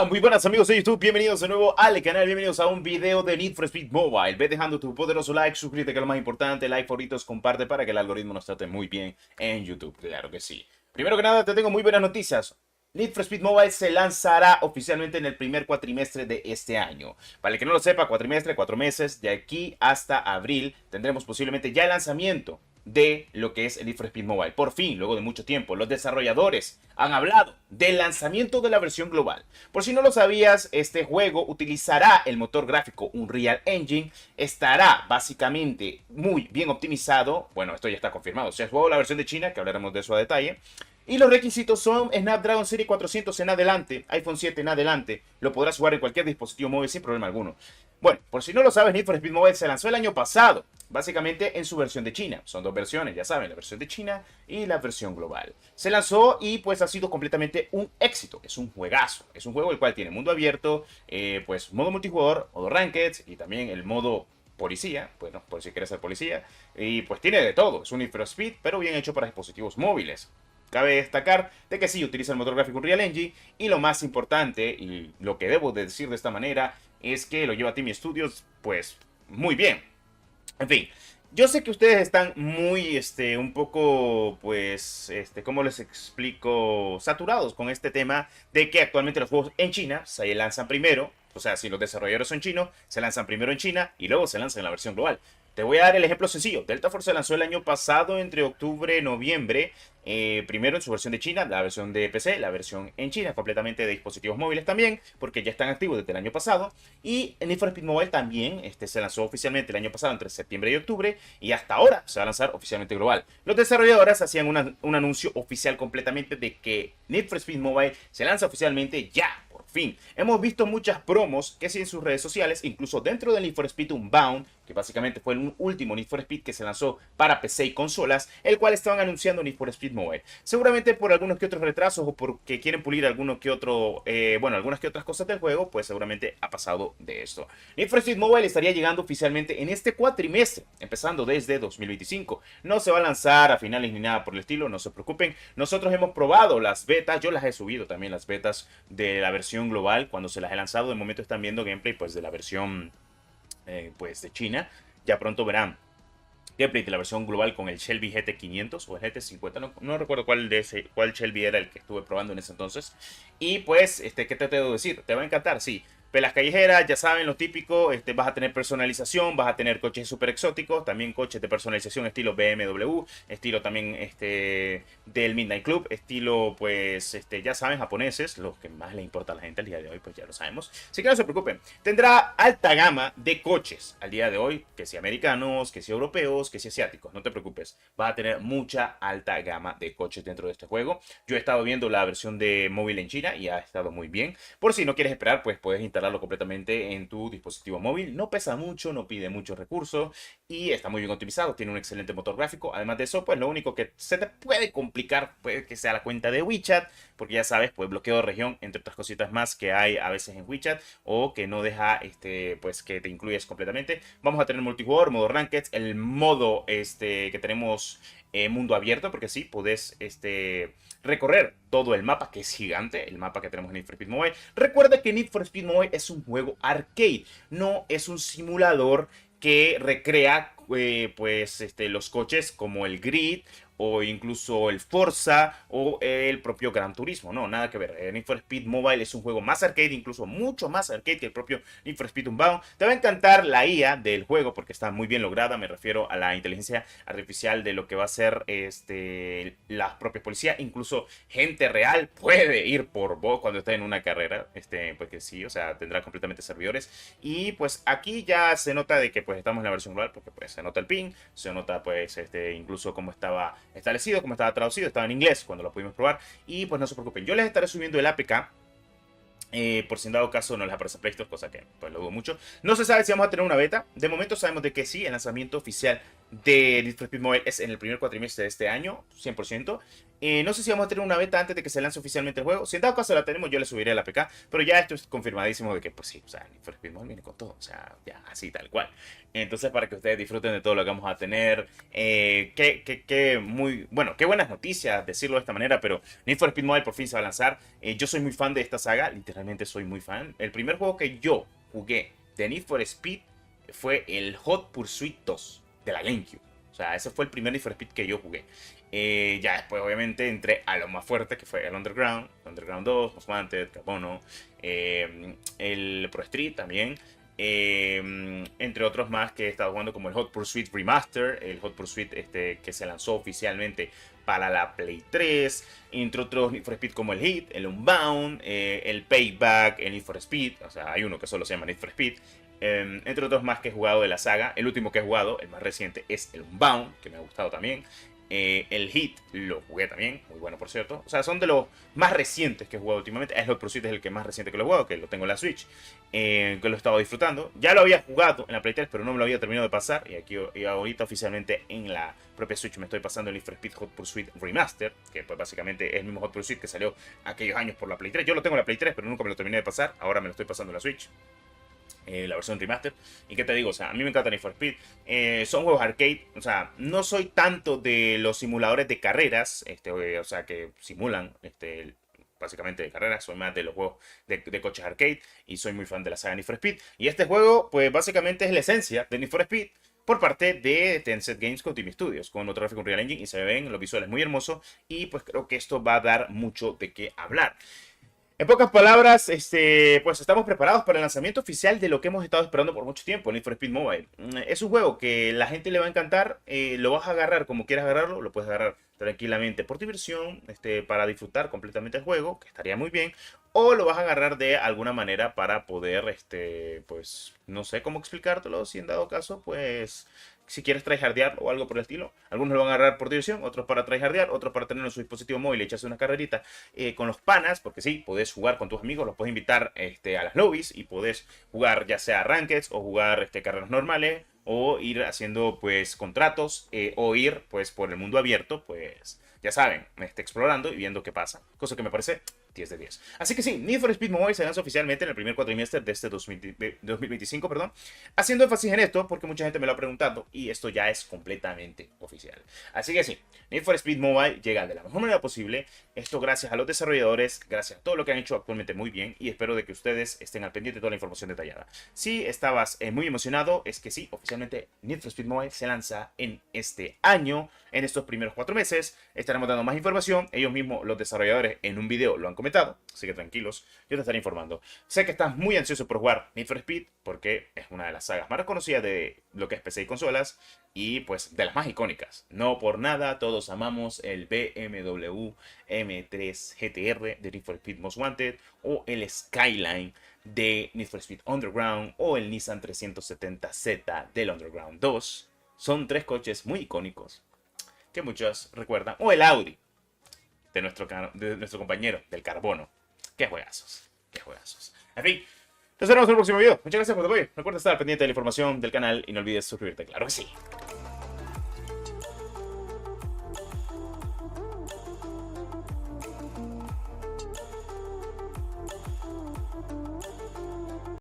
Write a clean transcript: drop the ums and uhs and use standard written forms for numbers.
Muy buenas amigos de YouTube, bienvenidos de nuevo al canal, bienvenidos a un video de Need for Speed Mobile. Ve dejando tu poderoso like, suscríbete que es lo más importante, like, favoritos, comparte para que el algoritmo nos trate muy bien en YouTube, claro que sí. Primero que nada te tengo muy buenas noticias. Need for Speed Mobile se lanzará oficialmente en el primer cuatrimestre de este año. Para el que no lo sepa, cuatrimestre, 4 meses, de aquí hasta abril tendremos posiblemente ya el lanzamiento de lo que es el Need for Speed Mobile. Por fin, luego de mucho tiempo, los desarrolladores han hablado del lanzamiento de la versión global. Por si no lo sabías, este juego utilizará el motor gráfico Unreal Engine, estará básicamente muy bien optimizado. Bueno, esto ya está confirmado. Si has jugado la versión de China, que hablaremos de eso a detalle. Y los requisitos son Snapdragon Series 400 en adelante, iPhone 7 en adelante. Lo podrás jugar en cualquier dispositivo móvil sin problema alguno. Bueno, por si no lo sabes, Need for Speed Mobile se lanzó el año pasado, básicamente en su versión de China. Son dos versiones, ya saben, la versión de China y la versión global. Se lanzó y pues ha sido completamente un éxito. Es un juegazo. Es un juego el cual tiene mundo abierto, pues modo multijugador, modo ranked y también el modo policía, bueno, por si quieres ser policía. Y pues tiene de todo. Es un Need for Speed, pero bien hecho para dispositivos móviles. Cabe destacar de que sí utiliza el motor gráfico Unreal Engine y lo más importante, y lo que debo de decir de esta manera, es que lo lleva Team Studios, pues, muy bien. En fin, yo sé que ustedes están muy, un poco, pues, ¿cómo les explico? Saturados con este tema de que actualmente los juegos en China se lanzan primero. O sea, si los desarrolladores son chinos, se lanzan primero en China y luego se lanzan en la versión global. Te voy a dar el ejemplo sencillo. Delta Force se lanzó el año pasado entre octubre y noviembre. Primero en su versión de China, la versión de PC, la versión en China, completamente de dispositivos móviles también, porque ya están activos desde el año pasado. Y Need for Speed Mobile también se lanzó oficialmente el año pasado entre septiembre y octubre. Y hasta ahora se va a lanzar oficialmente global. Los desarrolladores hacían un anuncio oficial completamente de que Need for Speed Mobile se lanza oficialmente ya. Fin, hemos visto muchas promos que sí en sus redes sociales, incluso dentro del Need for Speed Unbound, que básicamente fue el último Need for Speed que se lanzó para PC y consolas, el cual estaban anunciando Need for Speed Mobile. Seguramente por algunos que otros retrasos o porque quieren pulir alguno que otro, algunas que otras cosas del juego, pues seguramente ha pasado de esto. Need for Speed Mobile estaría llegando oficialmente en este cuatrimestre, empezando desde 2025. No se va a lanzar a finales ni nada por el estilo, no se preocupen. Nosotros hemos probado las betas, yo las he subido también las betas de la versión global cuando se las he lanzado. De momento están viendo gameplay pues de la versión pues de China. Ya pronto verán gameplay de la versión global con el Shelby GT500 o el GT50, no recuerdo cuál Shelby era el que estuve probando en ese entonces. Y pues, ¿qué te debo decir? ¿Te va a encantar? Sí. Pelas callejeras, ya saben lo típico, vas a tener personalización, vas a tener coches súper exóticos, también coches de personalización estilo BMW, estilo también del Midnight Club, estilo pues, ya saben, japoneses, los que más le importa a la gente al día de hoy, pues ya lo sabemos. Así que no se preocupen, tendrá alta gama de coches al día de hoy, que sea americanos, que sea europeos, que sea asiáticos, no te preocupes, vas a tener mucha alta gama de coches dentro de este juego. Yo he estado viendo la versión de móvil en China y ha estado muy bien. Por si no quieres esperar, pues puedes instalarlo completamente en tu dispositivo móvil. No pesa mucho, no pide muchos recursos y está muy bien optimizado. Tiene un excelente motor gráfico. Además de eso, pues lo único que se te puede complicar puede que sea la cuenta de WeChat, porque ya sabes, pues bloqueo de región, entre otras cositas más que hay a veces en WeChat o que no deja, pues que te incluyes completamente. Vamos a tener multijugador, modo ranked, el modo que tenemos mundo abierto, porque sí, podés recorrer todo el mapa, que es gigante, el mapa que tenemos en Need for Speed Mobile. Recuerda que Need for Speed Mobile es un juego arcade, no es un simulador que recrea los coches como el Grid o incluso el Forza o el propio Gran Turismo. No, nada que ver. Need for Speed Mobile es un juego más arcade, incluso mucho más arcade que el propio Need for Speed Unbound. Te va a encantar la IA del juego porque está muy bien lograda. Me refiero a la inteligencia artificial de lo que va a ser la propia policía. Incluso gente real puede ir por vos cuando esté en una carrera. Porque sí, o sea, tendrá completamente servidores. Y pues aquí ya se nota de que pues estamos en la versión global porque pues se nota el ping, se nota pues incluso cómo estaba establecido, cómo estaba traducido, estaba en inglés cuando lo pudimos probar. Y pues no se preocupen, yo les estaré subiendo el APK. Por si en dado caso no les aparece Play Store, cosa que pues lo dudo mucho. No se sabe si vamos a tener una beta. De momento sabemos de que sí, el lanzamiento oficial de Need for Speed Mobile es en el primer cuatrimestre de este año, 100%. No sé si vamos a tener una beta antes de que se lance oficialmente el juego. Si en dado caso la tenemos, yo le subiré a la PK. Pero ya esto es confirmadísimo de que, pues sí, o sea, Need for Speed Mobile viene con todo. O sea, ya así tal cual. Entonces, para que ustedes disfruten de todo lo que vamos a tener. Qué buenas noticias decirlo de esta manera. Pero Need for Speed Mobile por fin se va a lanzar. Yo soy muy fan de esta saga. Literalmente soy muy fan. El primer juego que yo jugué de Need for Speed fue el Hot Pursuit 2 de la GameCube. O sea, ese fue el primer Need for Speed que yo jugué. Ya después, obviamente, entré a lo más fuerte, que fue el Underground 2, Most Wanted, Carbono, el Pro Street también. Entre otros más que he estado jugando, como el Hot Pursuit Remaster, el Hot Pursuit que se lanzó oficialmente para la Play 3, entre otros Need for Speed como el Heat, el Unbound, el Payback, el Need for Speed, o sea, hay uno que solo se llama Need for Speed. Entre otros más que he jugado de la saga. El último que he jugado, el más reciente, es el Unbound, que me ha gustado también. El Hit lo jugué también, muy bueno por cierto. O sea, son de los más recientes que he jugado últimamente. El Hot Pursuit es el que más reciente que lo he jugado, que lo tengo en la Switch, que lo he estado disfrutando. Ya lo había jugado en la Play 3, pero no me lo había terminado de pasar. Y ahorita oficialmente en la propia Switch me estoy pasando el Need for Speed Hot Pursuit Remaster, que pues básicamente es el mismo Hot Pursuit que salió aquellos años por la Play 3. Yo lo tengo en la Play 3, pero nunca me lo terminé de pasar. Ahora me lo estoy pasando en la Switch. La versión remaster. Y qué te digo, o sea, a mí me encanta Need for Speed. Son juegos arcade, o sea, no soy tanto de los simuladores de carreras, o sea, que simulan, básicamente de carreras. Soy más de los juegos de coches arcade y soy muy fan de la saga Need for Speed. Y este juego, pues básicamente es la esencia de Need for Speed por parte de Tencent Games con Team Studios, con otro gráfico Unreal Engine, y se ven los visuales muy hermosos. Y pues creo que esto va a dar mucho de qué hablar. En pocas palabras, pues estamos preparados para el lanzamiento oficial de lo que hemos estado esperando por mucho tiempo, Need for Speed Mobile. Es un juego que la gente le va a encantar, lo vas a agarrar como quieras agarrarlo, lo puedes agarrar tranquilamente por diversión, para disfrutar completamente el juego, que estaría muy bien, o lo vas a agarrar de alguna manera para poder, pues, no sé cómo explicártelo, si en dado caso, pues, si quieres tryhardear o algo por el estilo. Algunos lo van a agarrar por diversión, otros para tryhardear, otros para tener en su dispositivo móvil y echarse una carrerita con los panas, porque sí, podés jugar con tus amigos, los puedes invitar a las lobbies y podés jugar ya sea rankeds o jugar carreras normales o ir haciendo pues contratos o ir pues por el mundo abierto, pues ya saben, explorando y viendo qué pasa, cosa que me parece 10 de 10. Así que sí, Need for Speed Mobile se lanza oficialmente en el primer cuatrimestre de este 2025, perdón. Haciendo énfasis en esto porque mucha gente me lo ha preguntado y esto ya es completamente oficial. Así que sí, Need for Speed Mobile llega de la mejor manera posible. Esto gracias a los desarrolladores, gracias a todo lo que han hecho actualmente muy bien, y espero de que ustedes estén al pendiente de toda la información detallada. Si estabas muy emocionado, es que sí, oficialmente Need for Speed Mobile se lanza en este año, en estos primeros 4 meses. Estaremos dando más información. Ellos mismos, los desarrolladores, en un video lo han comentado, así que tranquilos, yo te estaré informando. Sé que estás muy ansioso por jugar Need for Speed, porque es una de las sagas más reconocidas de lo que es PC y consolas, y pues de las más icónicas. No por nada, todos amamos el BMW M3 GTR de Need for Speed Most Wanted, o el Skyline de Need for Speed Underground, o el Nissan 370Z del Underground 2. Son 3 coches muy icónicos que muchos recuerdan, o el Audi de nuestro compañero del Carbono. Qué juegazos, qué juegazos. En fin, nos vemos en el próximo video. Muchas gracias por tu apoyo. Recuerda estar pendiente de la información del canal y no olvides suscribirte, claro que sí.